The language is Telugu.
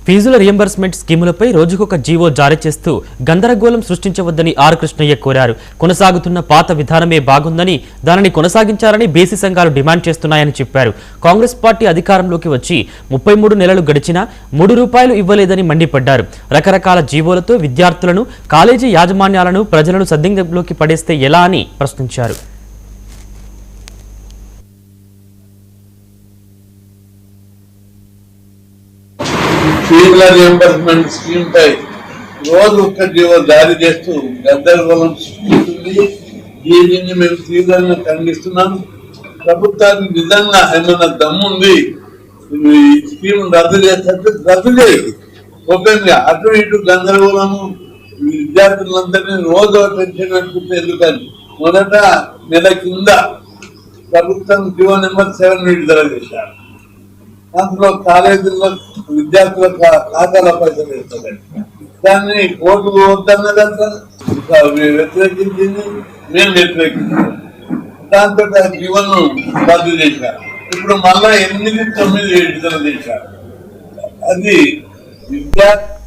ఫీజుల రియంబర్స్మెంట్ స్కీములపై రోజుకొక జీవో జారీ చేస్తూ గందరగోళం సృష్టించవద్దని ఆర్ కృష్ణయ్య కోరారు. కొనసాగుతున్న పాత విధానమే బాగుందని, దానిని కొనసాగించాలని బీసీ సంఘాలు డిమాండ్ చేస్తున్నాయని చెప్పారు. కాంగ్రెస్ పార్టీ అధికారంలోకి వచ్చి 33 నెలలు గడిచినా ₹3 ఇవ్వలేదని మండిపడ్డారు. రకరకాల జీవోలతో విద్యార్థులను, కాలేజీ యాజమాన్యాలను, ప్రజలను సందిగ్ధంలోకి పడేస్తే ఎలా అని ప్రశ్నించారు. ఫీజుల రియంబర్స్మెంట్ స్కీమ్ పై రోజు ఒక్క జీవో జారీ చేస్తూ గందరగోళం సృష్టిస్తుంది. దీనిని మేము తీవ్రంగా ఖండిస్తున్నాం. ప్రభుత్వానికి నిజంగా ఏమన్నా దమ్ముంది ఈ స్కీమ్ రద్దు చేస్తే రద్దు చేయదు. ఓపెన్గా అటు ఇటు గందరగోళము విద్యార్థులందరినీ రోజు టెన్షన్ అనుకుంటే ఎందుకని మొదట నెల కింద ప్రభుత్వం జీవో నెంబర్ 7 విడుదల చేశారు. అందులో కాలేజీల్లో విద్యార్థుల ఖాతాల పైసలు వేస్తారు. దాన్ని కోర్టు వద్దన్నదంతా వ్యతిరేకించింది, మేము వ్యతిరేకించాం. దాంతో జీవన్ రద్దు చేశారు. ఇప్పుడు మళ్ళా 8, 9 విడుదల చేశారు. అది విద్యార్థి